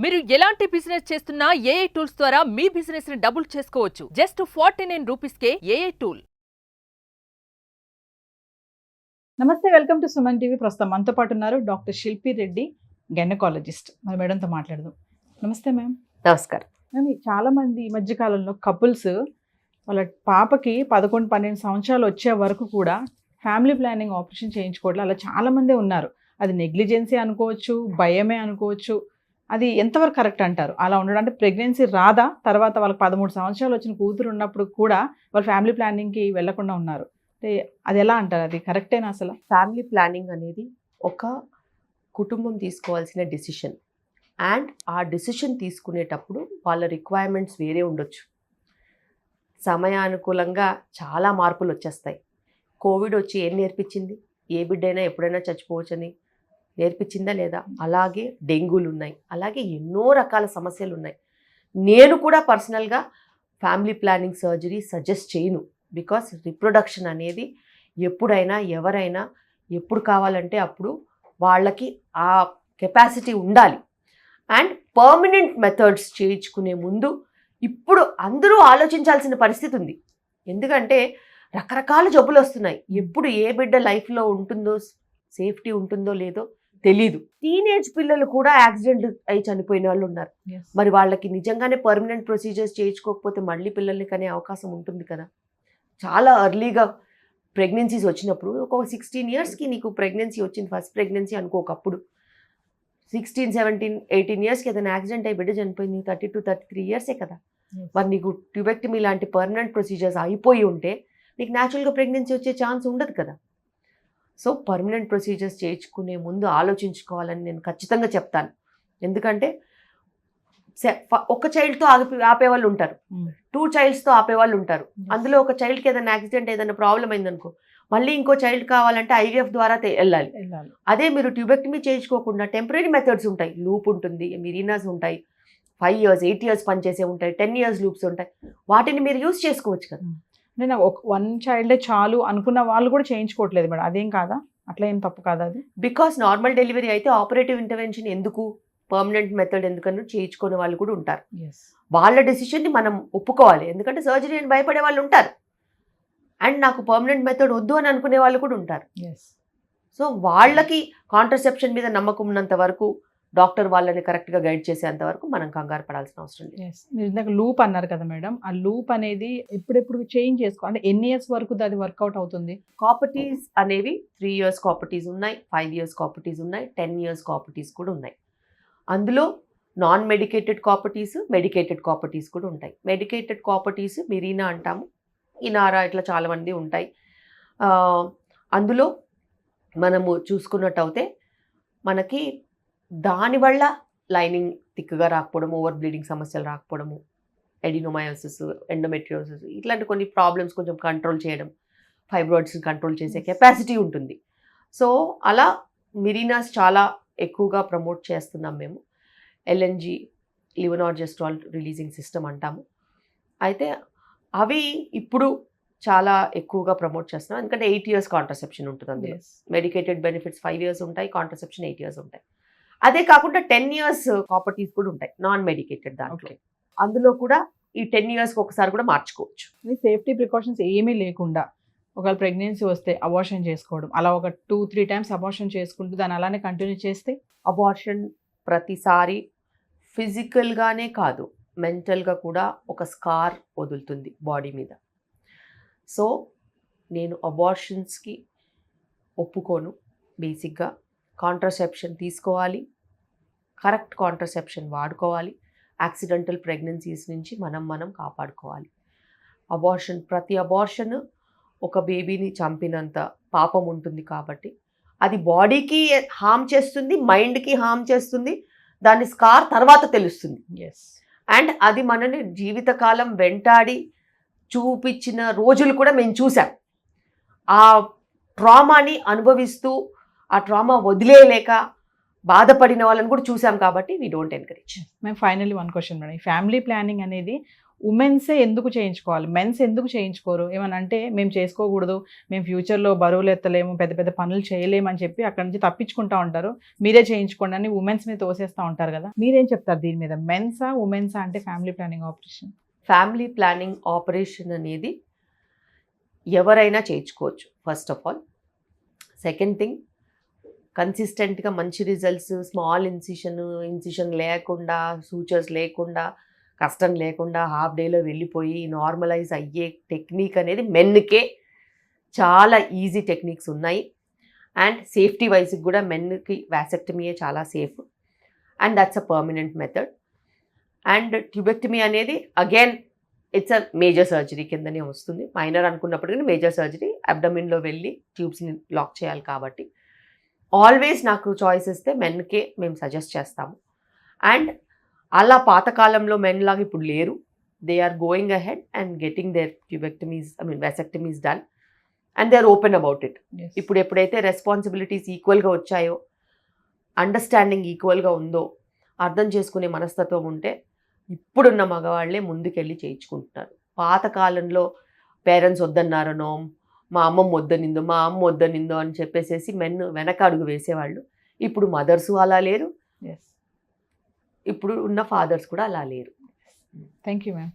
మీరు ఎలాంటి బిజినెస్ చేస్తున్నా ఏఐ టూల్స్ ద్వారా మీ బిజినెస్ ని డబుల్ చేసుకోవచ్చు. జస్ట్ 49 రూపీస్కే ఏఐ టూల్. నమస్తే, వెల్కమ్ టు సుమన్ టీవీ. ప్రస్తుతం మనతో పాటు ఉన్నారు డాక్టర్ శిల్పి రెడ్డి, గైనకాలజిస్ట్. మరి మేడంతో మాట్లాడదాం. నమస్తే మ్యామ్. నమస్కారం. మ్యామ్, చాలా మంది ఈ మధ్య కాలంలో కపుల్స్ వాళ్ళ పాపకి 11-12 సంవత్సరాలు వచ్చే వరకు కూడా ఫ్యామిలీ ప్లానింగ్ ఆపరేషన్ చేయించుకోవడం అలా చాలా మందే ఉన్నారు. అది నెగ్లిజెన్సీ అనుకోవచ్చు, భయమే అనుకోవచ్చు. అది ఎంతవరకు కరెక్ట్ అంటారు? అలా ఉండడం అంటే ప్రెగ్నెన్సీ రాదా, తర్వాత వాళ్ళకి 13 సంవత్సరాలు వచ్చిన కూతురు ఉన్నప్పుడు కూడా వాళ్ళు ఫ్యామిలీ ప్లానింగ్కి వెళ్లకుండా ఉన్నారు. అంటే అది ఎలా అంటారు? అది కరెక్టేనా అసలు? ఫ్యామిలీ ప్లానింగ్ అనేది ఒక కుటుంబం తీసుకోవాల్సిన డిసిషన్. అండ్ ఆ డిసిషన్ తీసుకునేటప్పుడు వాళ్ళ రిక్వైర్మెంట్స్ వేరే ఉండొచ్చు. సమయానుకూలంగా చాలా మార్పులు వచ్చేస్తాయి. కోవిడ్ వచ్చి ఏం నేర్పించింది? ఏ బిడ్డైనా ఎప్పుడైనా చచ్చిపోవచ్చని నేర్పించిందా లేదా? అలాగే డెంగ్యూలు ఉన్నాయి, అలాగే ఎన్నో రకాల సమస్యలు ఉన్నాయి. నేను కూడా పర్సనల్గా ఫ్యామిలీ ప్లానింగ్ సర్జరీ సజెస్ట్ చేయను. బికాస్ రిప్రొడక్షన్ అనేది ఎప్పుడైనా ఎవరైనా ఎప్పుడు కావాలంటే అప్పుడు వాళ్ళకి ఆ కెపాసిటీ ఉండాలి. అండ్ పర్మనెంట్ మెథడ్స్ చేయించుకునే ముందు ఇప్పుడు అందరూ ఆలోచించాల్సిన పరిస్థితి ఉంది. ఎందుకంటే రకరకాల జబ్బులు వస్తున్నాయి. ఎప్పుడు ఏ బిడ్డ లైఫ్లో ఉంటుందో, సేఫ్టీ ఉంటుందో లేదో తెలీదు. టీనేజ్ పిల్లలు కూడా యాక్సిడెంట్ అయి చనిపోయిన వాళ్ళు ఉన్నారు. మరి వాళ్ళకి నిజంగానే పర్మనెంట్ ప్రొసీజర్స్ చేయించుకోకపోతే మళ్ళీ పిల్లల్ని కనే అవకాశం ఉంటుంది కదా. చాలా ఎర్లీగా ప్రెగ్నెన్సీస్ వచ్చినప్పుడు ఒక 16 ఇయర్స్కి నీకు ప్రెగ్నెన్సీ వచ్చింది, ఫస్ట్ ప్రెగ్నెన్సీ అనుకోకప్పుడు 16, 17, 18 ఇయర్స్కి ఏదైనా యాక్సిడెంట్ అయి బిడ్డ చనిపోయింది, 32-33 ఇయర్సే కదా. మరి నీకు ట్యూబెక్టమీ లాంటి పర్మనెంట్ ప్రొసీజర్స్ అయిపోయి ఉంటే నీకు న్యాచురల్గా ప్రెగ్నెన్సీ వచ్చే ఛాన్స్ ఉండదు కదా. సో పర్మనెంట్ ప్రొసీజర్స్ చేయించుకునే ముందు ఆలోచించుకోవాలని నేను ఖచ్చితంగా చెప్తాను. ఎందుకంటే ఒక చైల్డ్తో ఆపేవాళ్ళు ఉంటారు, 2 చైల్డ్స్తో ఆపేవాళ్ళు ఉంటారు. అందులో ఒక చైల్డ్కి ఏదైనా యాక్సిడెంట్, ఏదైనా ప్రాబ్లం అయిందనుకో, మళ్ళీ ఇంకో చైల్డ్ కావాలంటే IVF ద్వారా వెళ్ళాలి. అదే మీరు ట్యూబెక్టమీ చేయించుకోకుండా టెంపరీ మెథడ్స్ ఉంటాయి. లూప్ ఉంటుంది, మిరీనాస్ ఉంటాయి, 5 years 8 years పనిచేసే ఉంటాయి, 10 years లూప్స్ ఉంటాయి. వాటిని మీరు యూజ్ చేసుకోవచ్చు కదా. నేను 1 చైల్డే చాలు అనుకున్న వాళ్ళు కూడా చేయించుకోవట్లేదు మేడం. అదేం కాదా? అట్లా ఏం తప్పు కాదా అది? బికాస్ నార్మల్ డెలివరీ అయితే ఆపరేటివ్ ఇంటర్వెన్షన్ ఎందుకు, పర్మనెంట్ మెథడ్ ఎందుకని చేయించుకునే వాళ్ళు కూడా ఉంటారు. వాళ్ళ డెసిషన్ని మనం ఒప్పుకోవాలి. ఎందుకంటే సర్జరీ అని భయపడే వాళ్ళు ఉంటారు, అండ్ నాకు పర్మనెంట్ మెథడ్ వద్దు అని అనుకునే వాళ్ళు కూడా ఉంటారు. సో వాళ్ళకి కాంట్రసెప్షన్ మీద నమ్మకం ఉన్నంత వరకు, డాక్టర్ వాళ్ళని కరెక్ట్గా గైడ్ చేసేంత వరకు మనం కంగారు పడాల్సిన అవసరం లేదు. మీరు ఇందాక లూప్ అన్నారు కదా మేడం, ఆ లూప్ అనేది ఎప్పుడెప్పుడు చేంజ్ చేసుకో, అంటే ఎన్ని ఇయర్స్ వరకు అది వర్కౌట్ అవుతుంది? కాపర్టీస్ అనేవి 3 years కాపర్టీస్ ఉన్నాయి, 5 years కాపర్టీస్ ఉన్నాయి, 10 years కాపర్టీస్ కూడా ఉన్నాయి. అందులో నాన్ మెడికేటెడ్ కాపర్టీస్, మెడికేటెడ్ కాపర్టీస్ కూడా ఉంటాయి. మెడికేటెడ్ కాపర్టీస్ మిరీనా అంటాము, ఇనారా, ఇట్లా చాలామంది ఉంటాయి. అందులో మనము చూసుకున్నట్టు అయితే మనకి దానివల్ల లైనింగ్ థిక్గా రాకపోవడం, ఓవర్ బ్లీడింగ్ సమస్యలు రాకపోవడము, ఎడినోమయోసిస్, ఎండోమెట్రియోసిస్ ఇట్లాంటి కొన్ని ప్రాబ్లమ్స్ కొంచెం కంట్రోల్ చేయడం, ఫైబ్రాయిడ్స్ని కంట్రోల్ చేసే కెపాసిటీ ఉంటుంది. సో అలా మిరీనాస్ చాలా ఎక్కువగా ప్రమోట్ చేస్తున్నాం మేము. LNG, లివోనార్జెస్ట్రాల్ రిలీజింగ్ సిస్టమ్ అంటాము. అయితే అవి ఇప్పుడు చాలా ఎక్కువగా ప్రమోట్ చేస్తున్నాం. ఎందుకంటే 8 years కాంట్రసెప్షన్ ఉంటుంది అందులో. మెడికేటెడ్ బెనిఫిట్స్ 5 years ఉంటాయి, కాంట్రసెప్షన్ 8 years ఉంటాయి. అదే కాకుండా 10 years కాపర్టీస్ కూడా ఉంటాయి నాన్ మెడికేటెడ్ దాంట్లో. అందులో కూడా ఈ 10 yearsకి ఒకసారి కూడా మార్చుకోవచ్చు. సేఫ్టీ ప్రికాషన్స్ ఏమీ లేకుండా ఒకవేళ ప్రెగ్నెన్సీ వస్తే అబార్షన్ చేసుకోవడం, అలా ఒక 2-3 times అబార్షన్ చేసుకుంటూ దాన్ని అలానే కంటిన్యూ చేస్తే, అబార్షన్ ప్రతిసారి ఫిజికల్గానే కాదు, మెంటల్గా కూడా ఒక స్కార్ వదులుతుంది బాడీ మీద. సో నేను అబార్షన్స్కి ఒప్పుకోను. బేసిక్గా కాంట్రసెప్షన్ తీసుకోవాలి, కరెక్ట్ కాంట్రసెప్షన్ వాడుకోవాలి, యాక్సిడెంటల్ ప్రెగ్నెన్సీస్ నుంచి మనం కాపాడుకోవాలి. ప్రతి అబార్షన్ ఒక బేబీని చంపినంత పాపం ఉంటుంది. కాబట్టి అది బాడీకి హామ్ చేస్తుంది, మైండ్కి హామ్ చేస్తుంది. దాని స్కార్ తర్వాత తెలుస్తుంది. అండ్ అది మనని జీవితకాలం వెంటాడి చూపించిన రోజులు కూడా మేము చూసాం. ఆ ట్రామాని అనుభవిస్తూ ఆ ట్రామా వదిలేయలేక బాధపడిన వాళ్ళని కూడా చూసాం. కాబట్టి వీ డోంట్ ఎంకరేజ్. మేము ఫైనల్లీ 1 question మేడం, ఈ ఫ్యామిలీ ప్లానింగ్ అనేది ఉమెన్సే ఎందుకు చేయించుకోవాలి, మెన్స్ ఎందుకు చేయించుకోరు? ఏమని అంటే మేము చేసుకోకూడదు, మేము ఫ్యూచర్లో బరువులు ఎత్తలేము, పెద్ద పెద్ద పనులు చేయలేము అని చెప్పి అక్కడి నుంచి తప్పించుకుంటా ఉంటారు. మీరే చేయించుకోండి అని ఉమెన్స్ మీద తోసేస్తూ ఉంటారు కదా. మీరేం చెప్తారు దీని మీద? మెన్సా ఉమెన్సా అంటే family planning operation? Family planning operation అనేది ఎవరైనా చేయించుకోవచ్చు first of all. Second thing, కన్సిస్టెంట్గా మంచి రిజల్ట్స్, స్మాల్ ఇన్సిషన్ లేకుండా, సూచర్స్ లేకుండా, కష్టం లేకుండా హాఫ్ డేలో వెళ్ళిపోయి నార్మలైజ్ అయ్యే టెక్నిక్ అనేది మెన్కే చాలా ఈజీ టెక్నిక్స్ ఉన్నాయి. అండ్ సేఫ్టీ వైజ్కి కూడా మెన్కి వ్యాసెక్టమీయే చాలా safe and that's a permanent method. And tubectomy అనేది again it's a major surgery కిందనే వస్తుంది. మైనర్ అనుకున్నప్పుడు కానీ మేజర్ సర్జరీ, అబ్డమిన్లో వెళ్ళి ట్యూబ్స్ని లాక్ చేయాలి. కాబట్టి ఆల్వేస్ నాకు చాయిస్ ఇస్తే మెన్కే మేము సజెస్ట్ చేస్తాము. అండ్ అలా పాతకాలంలో మెన్ లాగా ఇప్పుడు లేరు. They are going ahead and getting their tubectomies, vasectomies done and they are open about it. ఇప్పుడు ఎప్పుడైతే రెస్పాన్సిబిలిటీస్ ఈక్వల్గా వచ్చాయో, అండర్స్టాండింగ్ ఈక్వల్గా ఉందో, అర్థం చేసుకునే మనస్తత్వం ఉంటే ఇప్పుడున్న మగవాళ్లే ముందుకెళ్ళి చేయించుకుంటున్నారు. పాతకాలంలో పేరెంట్స్ వద్దన్నారనో, మా అమ్మమ్మ వద్దనిందో అని చెప్పేసేసి మెన్ వెనక అడుగు వేసేవాళ్ళు. ఇప్పుడు మదర్స్ అలా లేరు, ఇప్పుడు ఉన్న ఫాదర్స్ కూడా అలా లేరు. Thank you ma'am.